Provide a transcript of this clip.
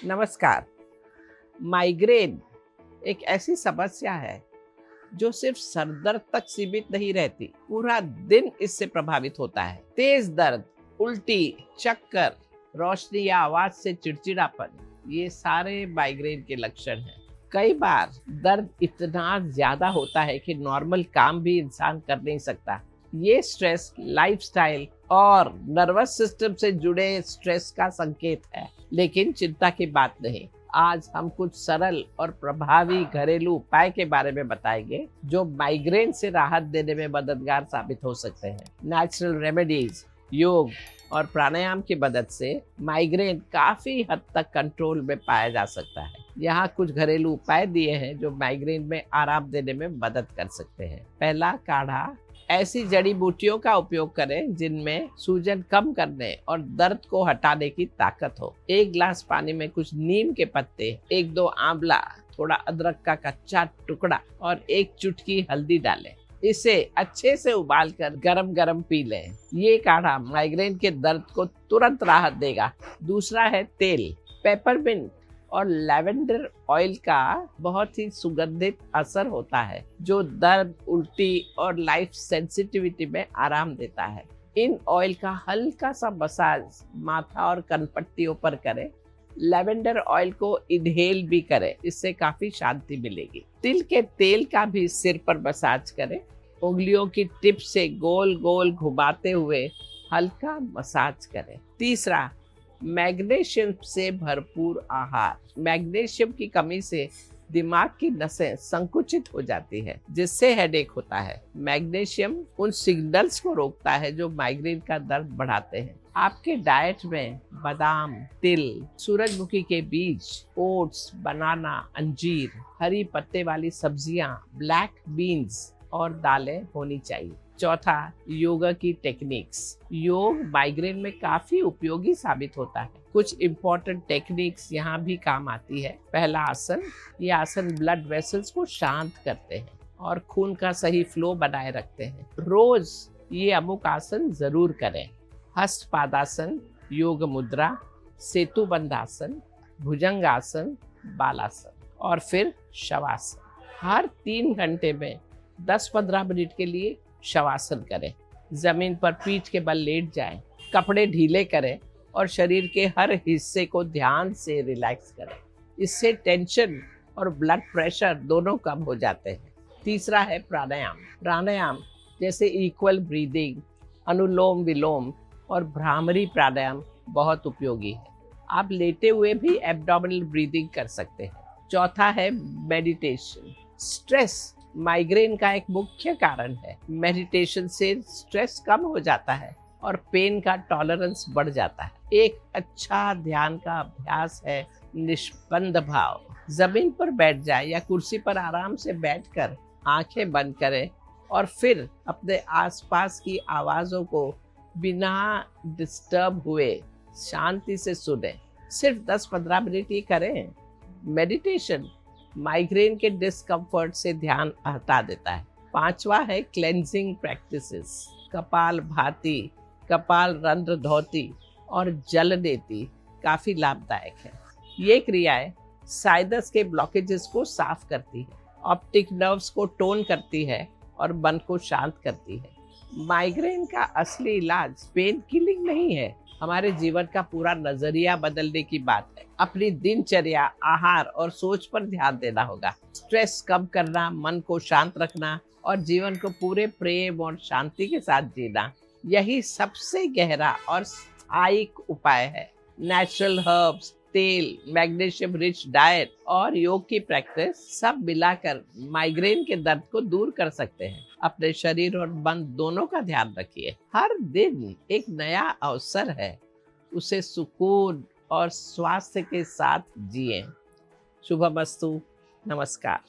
नमस्कार। माइग्रेन एक ऐसी समस्या है जो सिर्फ सर दर्द तक सीमित नहीं रहती, पूरा दिन इससे प्रभावित होता है। तेज दर्द, उल्टी, चक्कर, रोशनी या आवाज से चिड़चिड़ापन, ये सारे माइग्रेन के लक्षण हैं। कई बार दर्द इतना ज्यादा होता है कि नॉर्मल काम भी इंसान कर नहीं सकता। ये स्ट्रेस लाइफस्टाइल और नर्वस सिस्टम से जुड़े स्ट्रेस का संकेत है, लेकिन चिंता की बात नहीं। आज हम कुछ सरल और प्रभावी घरेलू उपाय के बारे में बताएंगे जो माइग्रेन से राहत देने में मददगार साबित हो सकते हैं। नेचुरल रेमेडीज, योग और प्राणायाम की मदद से माइग्रेन काफी हद तक कंट्रोल में पाया जा सकता है। यहाँ कुछ घरेलू उपाय दिए हैं जो माइग्रेन में आराम देने में मदद कर सकते हैं। पहला, काढ़ा। ऐसी जड़ी बूटियों का उपयोग करें जिनमें सूजन कम करने और दर्द को हटाने की ताकत हो। 1 गिलास पानी में कुछ नीम के पत्ते, 1-2 आंवला, थोड़ा अदरक का कच्चा टुकड़ा और 1 चुटकी हल्दी डालें। इसे अच्छे से उबालकर गरम गरम पी लें। ये काढ़ा माइग्रेन के दर्द को तुरंत राहत देगा। दूसरा है तेल। पेपरमिंट और लैवेंडर ऑयल का बहुत ही सुगंधित असर होता है जो दर्द, उल्टी और लाइफ सेंसिटिविटी में आराम देता है। इन ऑयल का हल्का सा मसाज माथा और कनपट्टियों पर करें। लैवेंडर ऑयल को इनहेल भी करें, इससे काफी शांति मिलेगी। तिल के तेल का भी सिर पर मसाज करें। उंगलियों की टिप से गोल गोल घुमाते हुए हल्का मसाज करें। तीसरा, मैग्नीशियम से भरपूर आहार। मैग्नीशियम की कमी से दिमाग की नसें संकुचित हो जाती है, जिससे हेडेक होता है। मैग्नीशियम उन सिग्नल्स को रोकता है जो माइग्रेन का दर्द बढ़ाते हैं। आपके डाइट में बादाम, तिल, सूरजमुखी के बीज, ओट्स, बनाना, अंजीर, हरी पत्ते वाली सब्जियां, ब्लैक बीन्स और दालें होनी चाहिए। चौथा, योगा की टेक्निक्स। योग माइग्रेन में काफी उपयोगी साबित होता है। कुछ इम्पोर्टेंट टेक्निक्स यहाँ भी काम आती है। पहला आसन। ये आसन ब्लड वेसल्स को शांत करते हैं और खून का सही फ्लो बनाए रखते हैं। रोज ये अमुक आसन जरूर करें। हस्तपादासन, योग मुद्रा, सेतुबंधासन, भुजंगासन, बालासन और फिर शवासन। हर 3 घंटे में 10-15 मिनट के लिए शवासन करें। जमीन पर पीठ के बल लेट जाएं, कपड़े ढीले करें और शरीर के हर हिस्से को ध्यान से रिलैक्स करें। इससे टेंशन और ब्लड प्रेशर दोनों कम हो जाते हैं। तीसरा है प्राणायाम। प्राणायाम जैसे इक्वल ब्रीदिंग, अनुलोम विलोम और भ्रामरी प्राणायाम बहुत उपयोगी है। आप लेटे हुए भी एब्डोमिनल ब्रीदिंग कर सकते हैं। चौथा है मेडिटेशन। स्ट्रेस माइग्रेन का एक मुख्य कारण है। मेडिटेशन से स्ट्रेस कम हो जाता है और पेन का टॉलरेंस बढ़ जाता है। एक अच्छा ध्यान का अभ्यास है निष्पन्द भाव। जमीन पर बैठ जाए या कुर्सी पर आराम से बैठकर आंखें बंद करें और फिर अपने आसपास की आवाजों को बिना डिस्टर्ब हुए शांति से सुने। सिर्फ 10-15 मिनट ही करें। मेडिटेशन माइग्रेन के डिस्कम्फर्ट से ध्यान हटा देता है। 5वां है क्लेंजिंग प्रैक्टिसेस। कपाल भाती, कपाल रंध्र धोती और जल नेति काफी लाभदायक है। ये क्रियाएं साइनस के ब्लॉकेजेस को साफ करती है, ऑप्टिक नर्व्स को टोन करती है और मन को शांत करती है। माइग्रेन का असली इलाज पेन किलिंग नहीं है, हमारे जीवन का पूरा नजरिया बदलने की बात है। अपनी दिनचर्या, आहार और सोच पर ध्यान देना होगा। स्ट्रेस कम करना, मन को शांत रखना और जीवन को पूरे प्रेम और शांति के साथ जीना, यही सबसे गहरा और स्थायी उपाय है। नेचुरल हर्ब्स, तेल, मैग्नीशियम रिच डाइट और योग की प्रैक्टिस सब मिलाकर माइग्रेन के दर्द को दूर कर सकते हैं। अपने शरीर और मन दोनों का ध्यान रखिए। हर दिन एक नया अवसर है, उसे सुकून और स्वास्थ्य के साथ जिए। शुभमस्तु। नमस्कार।